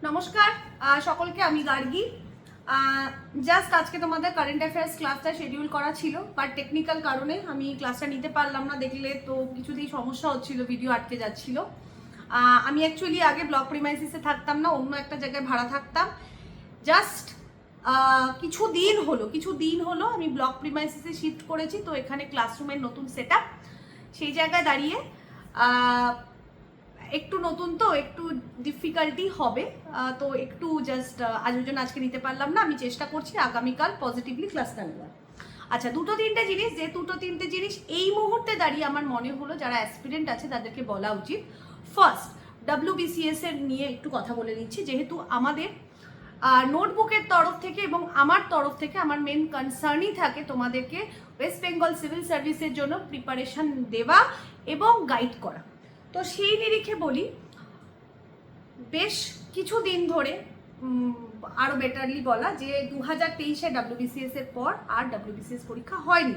নমস্কার সকলকে, আমি গার্গী। জাস্ট আজকে তোমাদের কারেন্ট অ্যাফেয়ার্স ক্লাসটা শিডিউল করা ছিল, বাট টেকনিক্যাল কারণে আমি ক্লাসটা নিতে পারলাম না। দেখলে তো কিছুতেই সমস্যা হচ্ছিল, ভিডিও আটকে যাচ্ছিল। আমি অ্যাকচুয়ালি আগে ব্লক প্রিমাইসিসে থাকতাম না, অন্য একটা জায়গায় ভাড়া থাকতাম। জাস্ট কিছু দিন হলো আমি ব্লক প্রিমাইসিসে শিফট করেছি, তো এখানে ক্লাসরুমের নতুন সেট আপ, সেই জায়গায় দাঁড়িয়ে একটু নতুন তো একটু ডিফিকাল্টি হবে, তো একটু জাস্ট আজকে নিতে পারলাম না। আমি চেষ্টা করছি আগামীকাল পজিটিভলি ক্লাসটা নেওয়ার। আচ্ছা, দুটো তিনটে জিনিস এই মুহূর্তে দাঁড়িয়ে আমার মনে হলো যারা অ্যাসপিরেন্ট আছে তাদেরকে বলা উচিত। ফার্স্ট, WBCS এর নিয়ে একটু কথা বলে নিচ্ছি, যেহেতু আমাদের নোটবুকের তরফ থেকে এবং আমার তরফ থেকে আমার মেন কনসার্নই থাকে তোমাদেরকে ওয়েস্ট বেঙ্গল সিভিল সার্ভিসের জন্য প্রিপারেশন দেওয়া এবং গাইড করা। তো সেই নিরিখে বলি, বেশ কিছুদিন ধরে আরও বেটারলি বলা যে 2023-এ WBCS এর পর আর WBCS পরীক্ষা হয়নি।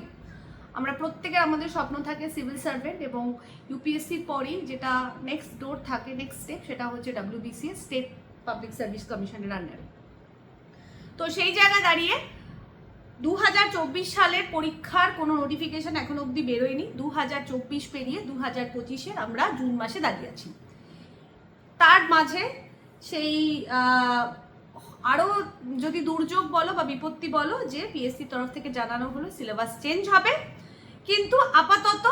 আমরা প্রত্যেকের আমাদের স্বপ্ন থাকে সিভিল সার্ভেন্ট, এবং ইউপিএসসির পরই যেটা নেক্সট ডোর থাকে, নেক্সট স্টেপ, সেটা হচ্ছে WBCS, স্টেট পাবলিক সার্ভিস কমিশনের আন্ডারে। তো সেই জায়গায় দাঁড়িয়ে 2024 সালের পরীক্ষার কোনো নোটিফিকেশন এখনো অবধি বেরোয়নি। 2024 পেরিয়ে 2025-এর আমরা জুন মাসে দাঁড়িয়ে আছি। তার মাঝে সেই আরও যদি দুর্যোগ বলো বা বিপত্তি বলো, যে পিএসসির তরফ থেকে জানানো হলো সিলেবাস চেঞ্জ হবে, কিন্তু আপাতত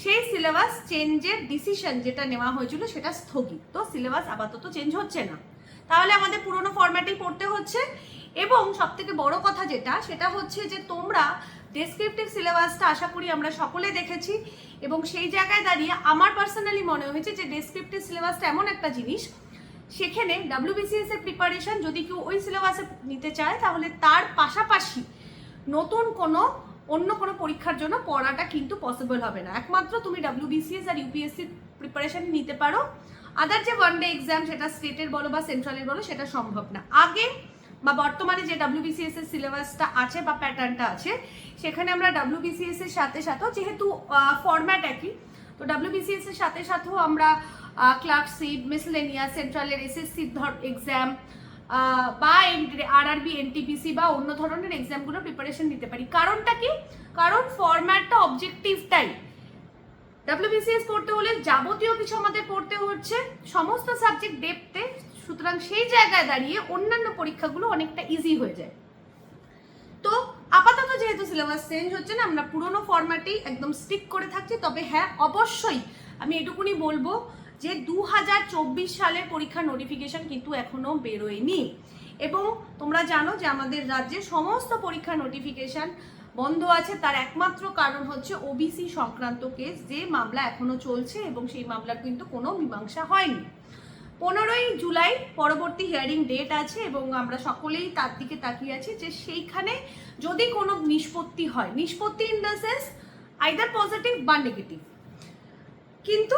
সেই সিলেবাস চেঞ্জের ডিসিশন যেটা নেওয়া হয়েছিল সেটা স্থগিত। তো সিলেবাস আপাতত চেঞ্জ হচ্ছে না, তাহলে আমাদের পুরোনো ফরম্যাটেই পড়তে হচ্ছে। এবং সবথেকে বড় কথা সেটা হচ্ছে যে তোমরা ডেসক্রিপটিভ সিলেবাসটা আশা করি আমরা সকলে দেখেছি, এবং সেই জায়গায় দাঁড়িয়ে আমার পার্সোনালি মনে হয়েছে যে ডেসক্রিপটিভ সিলেবাসটা এমন একটা জিনিস, সেখানে WBCS এর প্রিপারেশন যদি কেউ ওই সিলেবাসে নিতে চায়, তাহলে তার পাশাপাশি নতুন অন্য কোনো পরীক্ষার জন্য পড়াটা কিন্তু পসিবল হবে না। একমাত্র তুমি WBCS আর ইউপিএসসির প্রিপারেশন নিতে পারো, আদার যে ওয়ান ডে এক্সাম, সেটা স্টেটের বলো বা সেন্ট্রালের বলো, সেটা সম্ভব না। আগে বা বর্তমানে যে WBCS এর সিলেবাসটা আছে বা প্যাটার্নটা আছে, সেখানে আমরা WBCS এর সাথে সাথেও, যেহেতু ফরম্যাট একই, তো WBCS এর সাথে সাথেও আমরা ক্লার্কশিপ, মিসলেনিয়াস, সেন্ট্রালের SSC এক্সাম বা RRB, NTPC বা অন্য ধরনের এক্সামগুলো প্রিপারেশন নিতে পারি। কারণটা কি? কারণ ফরম্যাটটা অবজেক্টিভটাই। WBCS পড়তে হলে যাবতীয় কিছু আমাদের পড়তে হচ্ছে, সমস্ত সাবজেক্ট ডেপথে, সুতরাং সেই জায়গায় দাঁড়িয়ে অন্যান্য পরীক্ষাগুলো অনেকটা ইজি হয়ে যায়। তো আপাতত যেহেতু সিলেবাস চেঞ্জ হচ্ছে না, আমরা পুরোনো ফরম্যাটেই একদম স্টিক করে থাকছি। তবে হ্যাঁ, অবশ্যই আমি এটুকুনি বলবো যে 2024 সালের পরীক্ষার নোটিফিকেশন কিন্তু এখনো বেরোয়নি, এবং তোমরা জানো যে আমাদের রাজ্যে সমস্ত পরীক্ষার নোটিফিকেশন বন্ধ আছে। তার একমাত্র কারণ হচ্ছে OBC সংক্রান্ত কেস, যে মামলা এখনো চলছে এবং সেই মামলার কিন্তু কোনো মীমাংসা হয়নি। 15ই জুলাই পরবর্তী হিয়ারিং ডেট আছে, এবং আমরা সকলেই তার দিকে তাকিয়ে আছি যে সেইখানে যদি কোনো নিষ্পত্তি হয়, নিষ্পত্তি in the sense either positive বা নেগেটিভ, কিন্তু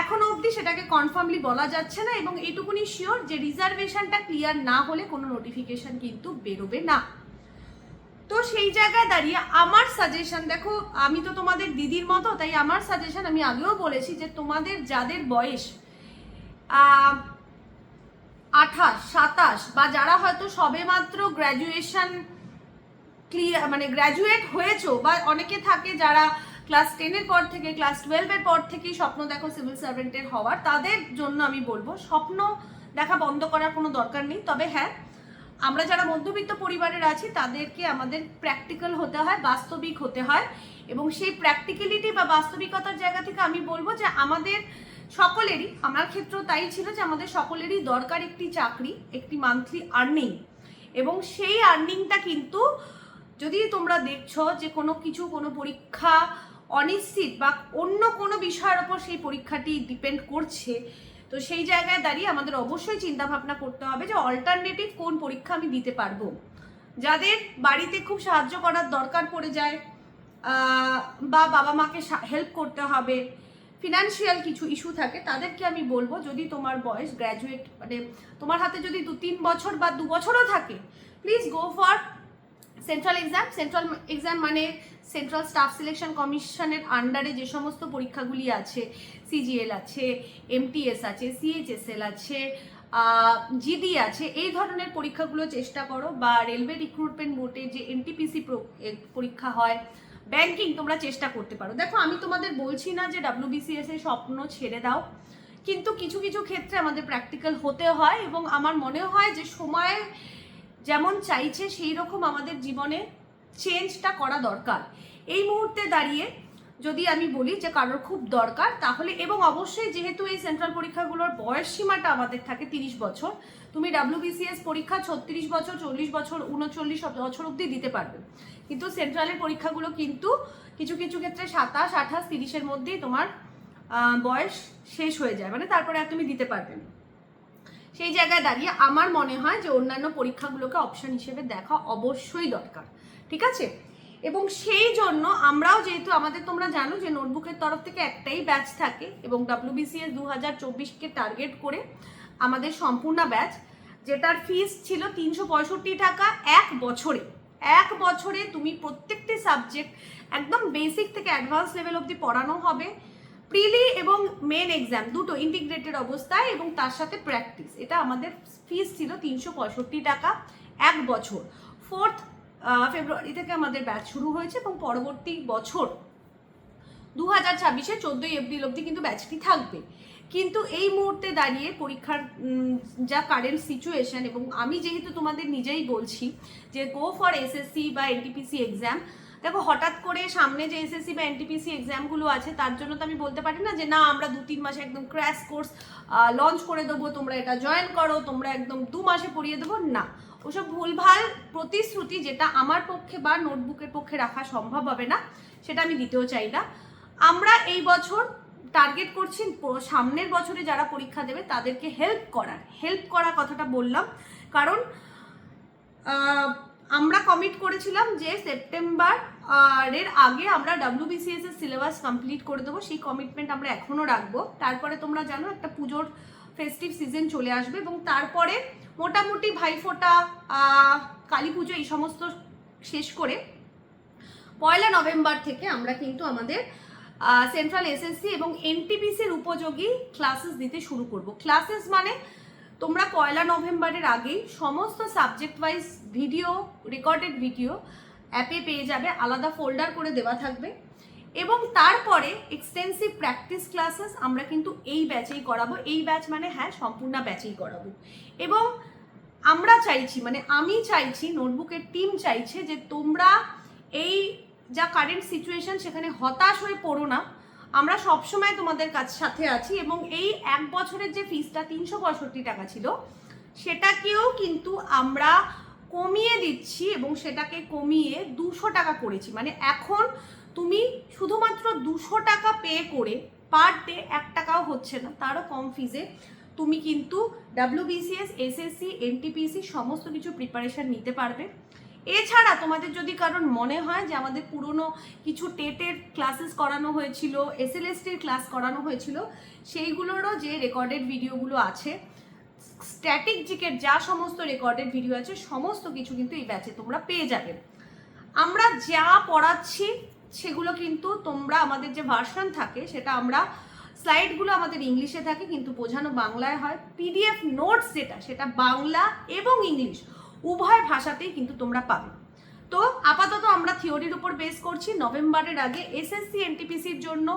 এখনো অবধি সেটাকে কনফার্মলি বলা যাচ্ছে না। এবং এইটুকুনি শিওর যে রিজার্ভেশনটা ক্লিয়ার না হলে কোনো নোটিফিকেশন কিন্তু বেরোবে না। তো সেই জায়গায় দাঁড়িয়ে আমার সাজেশন, দেখো আমি তো তোমাদের দিদির মতো, তাই আমার সাজেশন, আমি আগেও বলেছি যে তোমাদের যাদের বয়স 28, 27 বা যারা হয়তো সবেমাত্র গ্র্যাজুয়েশন গ্র্যাজুয়েট হয়েছো, বা অনেকে থাকে যারা ক্লাস 10-এর পর থেকে, ক্লাস 12-এর পর থেকেই স্বপ্ন দেখো সিভিল সার্ভেন্টের হওয়ার, তাদের জন্য আমি বলবো স্বপ্ন দেখা বন্ধ করার কোনো দরকার নেই। তবে হ্যাঁ, আমরা যারা মধ্যবিত্ত পরিবারের আছি তাদেরকে আমাদের প্র্যাকটিক্যাল হতে হয়, বাস্তবিক হতে হয়, এবং সেই প্র্যাকটিক্যালিটি বা বাস্তবিকতার জায়গা থেকে আমি বলবো যে আমাদের সকলেরই, আমার ক্ষেত্রেও তাই ছিল, যে আমাদের সকলেরই দরকার একটি চাকরি, একটি মান্থলি আর্নিং। এবং সেই আর্নিংটা কিন্তু যদি তোমরা দেখছো যে কোনো পরীক্ষা অনিশ্চিত বা অন্য কোনো বিষয়ের ওপর সেই পরীক্ষাটি ডিপেন্ড করছে, তো সেই জায়গায় দাঁড়িয়ে আমাদের অবশ্যই চিন্তা ভাবনা করতে হবে যে অল্টারনেটিভ কোন পরীক্ষা আমি দিতে পারবো। যাদের বাড়িতে খুব সাহায্য করার দরকার পড়ে যায়, বা বাবা মাকে হেল্প করতে হবে, ফিনান্সিয়াল কিছু ইস্যু থাকে, তাদেরকে আমি বলবো যদি তোমার বয়স গ্র্যাজুয়েট, তোমার হাতে যদি 2-3 বছর বা 2 বছরও থাকে, please go for central exam মানে সেন্ট্রাল স্টাফ সিলেকশন কমিশনের আন্ডারে যে সমস্ত পরীক্ষাগুলি আছে, CGL আছে, MTS আছে, CHSL আছে, জিডি আছে, এই ধরনের পরীক্ষাগুলো চেষ্টা করো, বা রেলওয়ে রিক্রুটমেন্ট বোর্ডে যে এনটিপিসি পরীক্ষা হয়, ব্যাংকিং তোমরা চেষ্টা করতে পারো। দেখো আমি তোমাদের বলছি না যে WBCS এর স্বপ্ন ছেড়ে দাও, কিন্তু কিছু কিছু ক্ষেত্রে আমাদের প্র্যাকটিক্যাল হতে হয়, এবং আমার মনে হয় যে সময় যেমন চাইছে সেই রকম আমাদের জীবনে চেঞ্জটা করা দরকার। এই মুহূর্তে দাঁড়িয়ে যদি আমি বলি যে কারোর খুব দরকার, তাহলে, এবং অবশ্যই যেহেতু এই সেন্ট্রাল পরীক্ষাগুলোর বয়স সীমাটা আমাদের থাকে 30 বছর, তুমি WBCS পরীক্ষা 36 বছর, 40 বছর, 39 বছর অবধি দিতে পারবে, কিন্তু সেন্ট্রালের পরীক্ষাগুলো কিন্তু কিছু কিছু ক্ষেত্রে 27, 28, 30-এর মধ্যেই তোমার বয়স শেষ হয়ে যায়, মানে তারপরে আর তুমি দিতে পারবে না। সেই জায়গায় দাঁড়িয়ে আমার মনে হয় যে অন্যান্য পরীক্ষাগুলোকে অপশন হিসেবে দেখা অবশ্যই দরকার, ঠিক আছে? এবং সেই জন্য আমরাও, যেহেতু আমাদের তোমরা জানো যে নোটবুকের তরফ থেকে একটাই ব্যাচ থাকে, এবং WBCS 2024-কে টার্গেট করে আমাদের সম্পূর্ণ ব্যাচ, যেটার ফিস ছিল 365 টাকা এক বছরে তুমি প্রত্যেকটি সাবজেক্ট একদম বেসিক থেকে অ্যাডভান্স লেভেল অবধি পড়ানো হবে। প্রিলি এবং মেন এক্সাম দুটো ইন্টিগ্রেটেড অবস্থায়, এবং তার সাথে প্র্যাকটিস, এটা আমাদের ফিস ছিল 365 টাকা এক বছর। 4 ফেব্রুয়ারি থেকে আমাদের ব্যাচ শুরু হয়েছে, এবং পরবর্তী বছর 2026-এর 14 এপ্রিল অবধি কিন্তু ব্যাচটি থাকবে। কিন্তু এই মুহূর্তে দাঁড়িয়ে পরীক্ষার যা কারেন্ট সিচুয়েশন, এবং আমি যেহেতু তোমাদের নিজেই বলছি যে গো ফর SSC বা NTPC এক্সাম, দেখো হঠাৎ করে সামনে যে SSC বা NTPC এক্সামগুলো আছে তার জন্য তো আমি বলতে পারি না যে না আমরা 2-3 মাসে একদম ক্র্যাশ কোর্স লঞ্চ করে দেবো, তোমরা এটা জয়েন করো, তোমরা একদম 2 মাসে পড়িয়ে দেবো, না। ওসব ভুলভাল প্রতিশ্রুতি যেটা আমার পক্ষে বা নোটবুকের পক্ষে রাখা সম্ভব হবে না, সেটা আমি দিতেও চাই না। আমরা এই বছর টার্গেট করছি সামনের বছরে যারা পরীক্ষা দেবে তাদেরকে হেল্প করা কথাটা বললাম, কারণ আমরা কমিট করেছিলাম যে সেপ্টেম্বর এর আগে আমরা WBCS এর সিলেবাস কমপ্লিট করে দেবো। সেই কমিটমেন্ট আমরা এখনও রাখবো। তারপরে তোমরা জানো একটা পুজোর ফেস্টিভ সিজন চলে আসবে, এবং তারপরে মোটামুটি ভাইফোঁটা, কালী পুজো এই সমস্ত শেষ করে 1 নভেম্বর থেকে আমরা কিন্তু আমাদের সেন্ট্রাল SSC এবং NTPCর উপযোগী ক্লাসেস দিতে শুরু করব। ক্লাসেস মানে তোমরা 1 নভেম্বরের আগেই সমস্ত subject wise video, recorded video অ্যাপে পেয়ে যাবে, আলাদা ফোল্ডার করে দেওয়া থাকবে, এবং তারপরে এক্সটেন্সিভ প্র্যাকটিস ক্লাসেস আমরা কিন্তু এই ব্যাচেই করাবো। এই ব্যাচ মানে হ্যাঁ সম্পূর্ণ ব্যাচেই করাবো। এবং আমরা চাইছি, মানে আমি চাইছি, নোটবুকের টিম চাইছে যে তোমরা এই যা কারেন্ট সিচুয়েশন সেখানে হতাশ হয়ে পড়ো না। আমরা সবসময় তোমাদের সাথে আছি, এবং এই এক বছরের যে ফিসটা 365 টাকা ছিল সেটাকেও কিন্তু আমরা কমিয়ে দিচ্ছি, এবং সেটাকে কমিয়ে 200 টাকা করেছি। মানে এখন তুমি শুধুমাত্র 200 টাকা পে করে পার ডে 1 টাকাও হচ্ছে না, তারও কম ফিজে তুমি কিন্তু WBCS, SSC, NTPC সমস্ত কিছু প্রিপারেশন নিতে পারবে। এছাড়া তোমাদের যদি কারণ মনে হয় যে আমাদের পুরনো কিছু টেটের ক্লাসেস করানো হয়েছিল, SLSTর ক্লাস করানো হয়েছিল, সেইগুলোরও যে রেকর্ডেড ভিডিওগুলো আছে, স্ট্যাটিক জিকের যা সমস্ত রেকর্ডেড ভিডিও আছে, সমস্ত কিছু কিন্তু এই ব্যাচে তোমরা পেয়ে যাবে। আমরা যা পড়াচ্ছি সেগুলো কিন্তু তোমরা, আমাদের যে ভার্সন থাকে সেটা আমরা, স্লাইডগুলো আমাদের ইংলিশে থাকে কিন্তু বোঝানো বাংলায় হয়। PDF নোটস যেটা, সেটা বাংলা এবং ইংলিশ উভয় ভাষাতেই কিন্তু তোমরা পাবে। তো আপাতত আমরা থিওরির উপর বেস করছি। নভেম্বরের আগে SSC NTPCর জন্য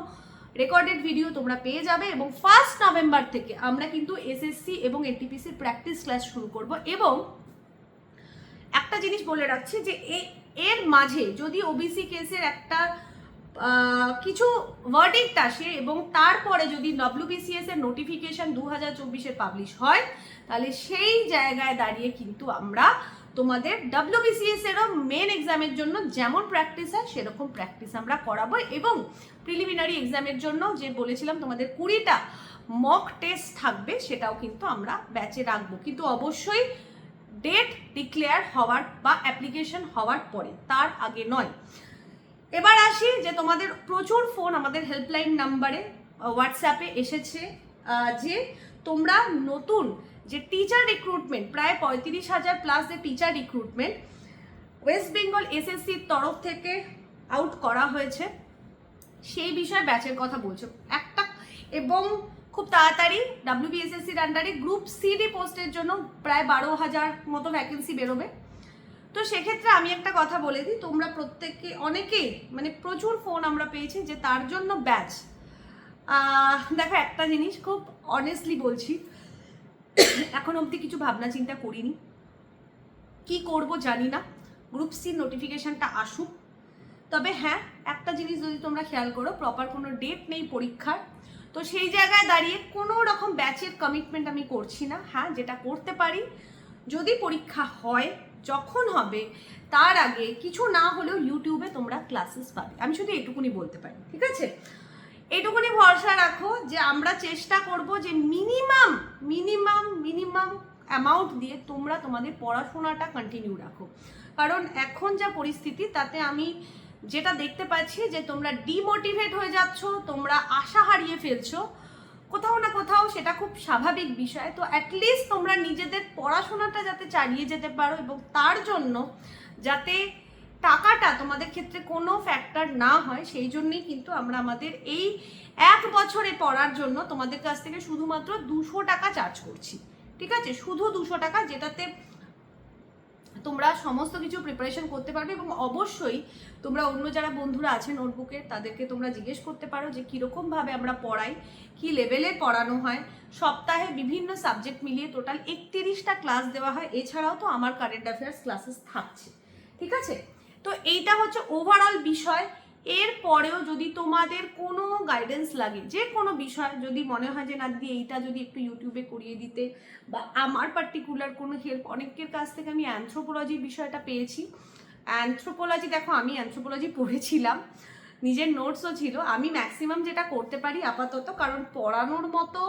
রেকর্ডেড ভিডিও তোমরা পেয়ে যাবে, এবং 1 নভেম্বর থেকে আমরা কিন্তু SSC এবং NTPCর প্র্যাকটিস ক্লাস শুরু করব। এবং একটা জিনিস বলে রাখছি যে এর মাঝে যদি OBC কেসের একটা কিছু ভার্ডিক্ট আসে, এবং তারপরে যদি WBCS এর নোটিফিকেশন 2024-এ পাবলিশ হয়, তাহলে সেই জায়গায় দাঁড়িয়ে কিন্তু আমরা তোমাদের WBCS এরও মেন এক্সামের জন্য যেমন প্র্যাকটিস হয় সেরকম প্র্যাকটিস আমরা করাবো। এবং প্রিলিমিনারি এক্সামের জন্য যে বলেছিলাম তোমাদের 20টা মক টেস্ট থাকবে, সেটাও কিন্তু আমরা ব্যাচে রাখবো, কিন্তু অবশ্যই ডেট ডিক্লেয়ার হওয়ার বা অ্যাপ্লিকেশন হওয়ার পরে, তার আগে নয়। এবার আসি যে তোমাদের প্রচুর ফোন আমাদের হেল্পলাইন নাম্বারে, হোয়াটসঅ্যাপে এসেছে যে তোমরা নতুন যে টিচার রিক্রুটমেন্ট, প্রায় 35,000 প্লাস যে টিচার রিক্রুটমেন্ট ওয়েস্ট বেঙ্গল SSCর তরফ থেকে আউট করা হয়েছে, সেই বিষয়ে ব্যাচের কথা বলছো একটা। এবং খুব তাড়াতাড়ি WBSSC আন্ডারে গ্রুপ সিডি পোস্টের জন্য প্রায় 12,000 মতো ভ্যাকেন্সি বেরোবে। তো সেক্ষেত্রে আমি একটা কথা বলে দিই, তোমরা প্রত্যেককে অনেকেই মানে প্রচুর ফোন আমরা পেয়েছি যে তার জন্য ব্যাচ। দেখো একটা জিনিস খুব অনেস্টলি বলছি, এখন অবধি কিছু ভাবনা চিন্তা করিনি, কি করব জানি না, গ্রুপ সি নোটিফিকেশনটা আসুক। তবে হ্যাঁ, একটা জিনিস যদি তোমরা খেয়াল করো, প্রপার কোনো ডেট নেই পরীক্ষার, তো সেই জায়গায় দাঁড়িয়ে কোনো রকম ব্যাচের কমিটমেন্ট আমি করছি না। হ্যাঁ, যেটা করতে পারি, যদি পরীক্ষা হয় যখন হবে তার আগে কিছু না হলেও ইউটিউবে তোমরা ক্লাসেস পাবে, আমি শুধু এটুকুনি বলতে পারি। ঠিক আছে, এটুকুনি ভরসা রাখো যে আমরা চেষ্টা করব যে মিনিমাম মিনিমাম মিনিমাম অ্যামাউন্ট দিয়ে তোমরা তোমাদের পড়াশোনাটা কন্টিনিউ রাখো। কারণ এখন যা পরিস্থিতি তাতে আমি যেটা দেখতে পাচ্ছি যে তোমরা ডিমোটিভেট হয়ে যাচ্ছ, তোমরা আশা হারিয়ে ফেলছো কোথাও না কোথাও, সেটা খুব স্বাভাবিক বিষয়। তো অ্যাটলিস্ট তোমরা নিজেদের পড়াশোনাটা যাতে চালিয়ে যেতে পারো এবং তার জন্য যাতে টাকাটা তোমাদের ক্ষেত্রে কোনো ফ্যাক্টর না হয়, সেই জন্যই কিন্তু আমরা আমাদের এই 1 বছরে পড়ার জন্য তোমাদের কাছ থেকে শুধুমাত্র 200 টাকা চার্জ করছি। ঠিক আছে, শুধু 200 টাকা, যেটাতে তোমরা সমস্ত কিছু প্রিপারেশন করতে পারবে। এবং অবশ্যই তোমরা অন্য যারা বন্ধুরা আছেন নোটবুকে তাদেরকে তোমরা জিজ্ঞেস করতে পারো যে কীরকমভাবে আমরা পড়াই, কি লেভেলে পড়ানো হয়। সপ্তাহে বিভিন্ন সাবজেক্ট মিলিয়ে টোটাল 31টা ক্লাস দেওয়া হয়, এছাড়াও তো আমার কারেন্ট অ্যাফেয়ার্স ক্লাসেস থাকছে। ঠিক আছে, তো এইটা হচ্ছে ওভারঅল বিষয়। এর পরেও যদি তোমাদের কোনো গাইডেন্স লাগে, যে কোনো বিষয় যদি মনে হয় যে না দিদি এইটা যদি একটু ইউটিউবে করিয়ে দিতে, বা আমার পার্টিকুলার কোনো হেল্প, অনেকের কাছ থেকে আমি অ্যানথ্রোপোলজির বিষয়টা পেয়েছি। অ্যানথ্রোপোলজি, দেখো আমি অ্যানথ্রোপোলজি পড়েছিলাম, নিজের নোটসও ছিল। আমি ম্যাক্সিমাম যেটা করতে পারি আপাতত, কারণ পড়ানোর মতো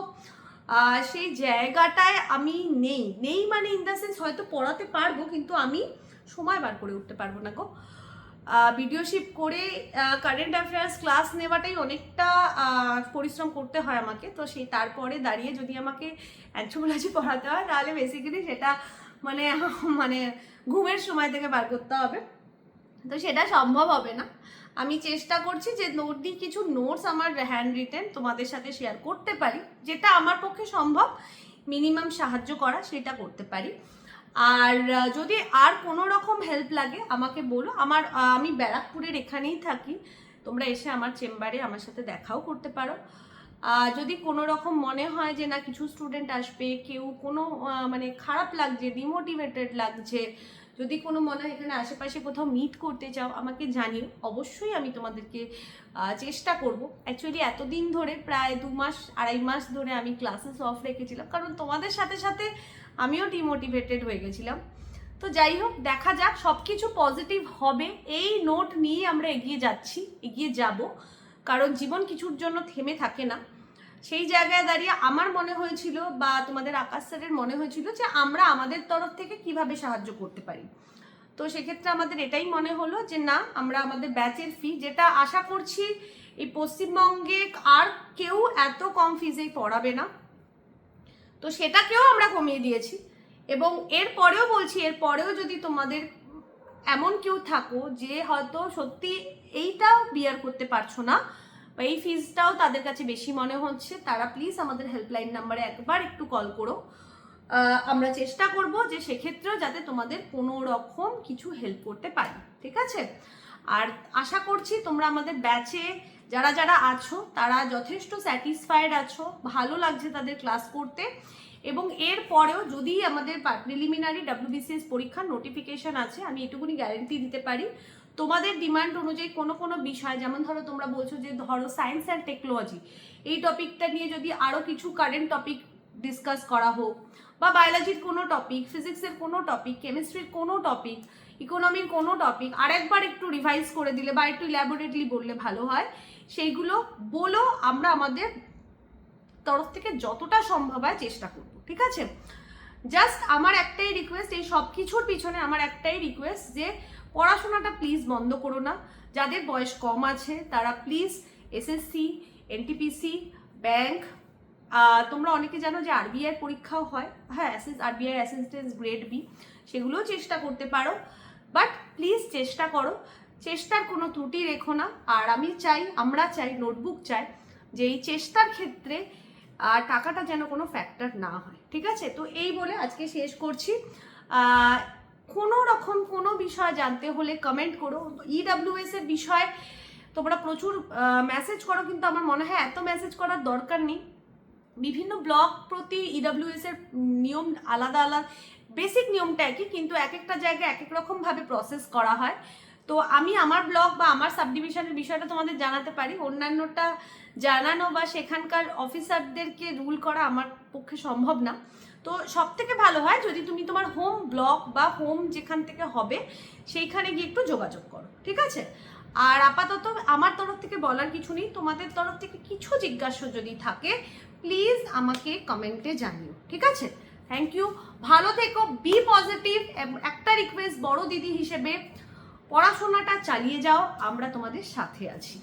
সেই জায়গাটায় আমি নেই মানে ইন দ্য সেন্স হয়তো পড়াতে পারবো, কিন্তু আমি সময় বার করে উঠতে পারবো না গো। ভিডিওশিপ করে কারেন্ট অ্যাফেয়ার্স ক্লাস নেওয়াটাই অনেকটা পরিশ্রম করতে হয় আমাকে। তো সেই তারপরে দাঁড়িয়ে যদি আমাকে অ্যানথ্রোপোলজি পড়াতে হয় তাহলে বেসিক্যালি সেটা মানে মানে ঘুমের সময় থেকে বার করতে হবে, তো সেটা সম্ভব হবে না। আমি চেষ্টা করছি যে কিছু নোটস আমার হ্যান্ড রিটেন তোমাদের সাথে শেয়ার করতে পারি, যেটা আমার পক্ষে সম্ভব মিনিমাম সাহায্য করা সেটা করতে পারি। আর যদি আর কোনো রকম হেল্প লাগে আমাকে বলো। আমি ব্যারাকপুরের এখানেই থাকি, তোমরা এসে আমার চেম্বারে আমার সাথে দেখাও করতে পারো। যদি কোনো রকম মনে হয় যে না কিছু স্টুডেন্ট আসবে, কেউ কোনো মানে খারাপ লাগছে, ডিমোটিভেটেড লাগছে, যদি কোনো মনে হয় এখানে আশেপাশে কোথাও মিট করতে চাও আমাকে জানিও, অবশ্যই আমি তোমাদেরকে চেষ্টা করব। অ্যাকচুয়ালি এতদিন ধরে প্রায় 2 মাস 2.5 মাস ধরে আমি ক্লাসেস অফ রেখেছিলাম, কারণ তোমাদের সাথে সাথে আমিও ডিমোটিভেটেড হয়ে গেছিলাম। তো যাই হোক, দেখা যাক, সব কিছু পজিটিভ হবে। এই নোট নিয়ে আমরা এগিয়ে যাব, কারণ জীবন কিছুর জন্য থেমে থাকে না। সেই জায়গায় দাঁড়িয়ে আমার মনে হয়েছিল, বা তোমাদের আকাশ স্যারের মনে হয়েছিল যে আমরা আমাদের তরফ থেকে কিভাবে সাহায্য করতে পারি। তো সেক্ষেত্রে আমাদের এটাই মনে হলো যে না, আমরা আমাদের ব্যাচের ফি, যেটা আশা করছি এই পশ্চিমবঙ্গে আর কেউ এত কম ফিজেই পড়াবে না, তো সেটাকেও আমরা কমিয়ে দিয়েছি। এবং এরপরেও বলছি, এরপরেও যদি তোমাদের এমন কেউ থাকো যে হয়তো সত্যি এইটাও বিয়ার করতে পারছো না, বা এই ফিজটাও তাদের কাছে বেশি মনে হচ্ছে, তারা প্লিজ আমাদের হেল্পলাইন নাম্বারে একবার একটু কল করো। আমরা চেষ্টা করব যে সেক্ষেত্রেও যাতে তোমাদের কোনো রকম কিছু হেল্প করতে পারি। ঠিক আছে, আর আশা করছি তোমরা আমাদের ব্যাচে যারা যারা আছো তারা যথেষ্ট স্যাটিসফাইড আছো, ভালো লাগছে তাদের ক্লাস করতে। এবং এর পরেও যদি আমাদের প্রিলিমিনারি WBCS পরীক্ষার নোটিফিকেশন আছে, আমি এটুকুনি গ্যারেন্টি দিতে পারি তোমাদের ডিমান্ড অনুযায়ী কোনো কোনো বিষয়, যেমন ধরো তোমরা বলছো যে ধরো সায়েন্স অ্যান্ড টেকনোলজি, এই টপিকটা নিয়ে যদি আরও কিছু কারেন্ট টপিক ডিসকাস করা হোক, বা বায়োলজির কোনো টপিক, ফিজিক্সের কোনো টপিক, কেমিস্ট্রির কোনো টপিক, ইকোনমির কোনো টপিক আরেকবার একটু রিভাইজ করে দিলে বা একটু ইলাবোরেটলি বললে ভালো হয়, সেইগুলো বলো, আমরা আমাদের তরফ থেকে যতটা সম্ভব হয় চেষ্টা করব। ঠিক আছে, জাস্ট আমার একটাই রিকোয়েস্ট, এই সব কিছুর পিছনে আমার একটাই রিকোয়েস্ট যে পড়াশোনাটা প্লিজ বন্ধ করো না। যাদের বয়স কম আছে তারা প্লিজ SSC, NTPC, ব্যাংক, তোমরা অনেকে জানো যে RBI পরীক্ষাও হয়, হ্যাঁ RBI অ্যাসিস্ট্যান্স গ্রেড B, সেগুলোও চেষ্টা করতে পারো। বাট প্লিজ চেষ্টা করো, চেষ্টার কোনো ত্রুটি রেখো না। আর আমরা চাই নোটবুক চাই যে এই চেষ্টার ক্ষেত্রে আর টাকাটা যেন কোনো ফ্যাক্টর না হয়, ঠিক আছে? তো এই বলে আজকে শেষ করছি। কোনো রকম কোনো বিষয় জানতে হলে কমেন্ট করো। ইডব্লিউএস এর বিষয়ে তোমরা প্রচুর মেসেজ করো, কিন্তু আমার মনে হয় এত মেসেজ করার দরকার নেই। বিভিন্ন ব্লক প্রতি ইডব্লিউএস এর নিয়ম আলাদা আলাদা, বেসিক নিয়মটা একই, কিন্তু এক একটা জায়গায় এক এক রকমভাবে প্রসেস করা হয়। তো আমি আমার ব্লক বা আমার সাব ডিভিশনের বিষয়টা তোমাদের জানাতে পারি, অন্যান্যটা জানানো বা সেখানকার অফিসারদেরকে রুল করা আমার পক্ষে সম্ভব না। তো সব থেকে ভালো হয় যদি তুমি তোমার হোম ব্লক বা হোম যেখান থেকে হবে সেইখানে গিয়ে একটু যোগাযোগ করো, ঠিক আছে? আর আপাতত আমার তরফ থেকে বলার কিছু নেই। তোমাদের তরফ থেকে কিছু জিজ্ঞাসা যদি থাকে প্লিজ আমাকে কমেন্টে জানিও, ঠিক আছে? থ্যাংক ইউ, ভালো থেকো, বি পজিটিভ। একটা রিকোয়েস্ট বড় দিদি হিসেবে, পড়াশোনাটা চালিয়ে যাও, আমরা তোমাদের সাথে আছি।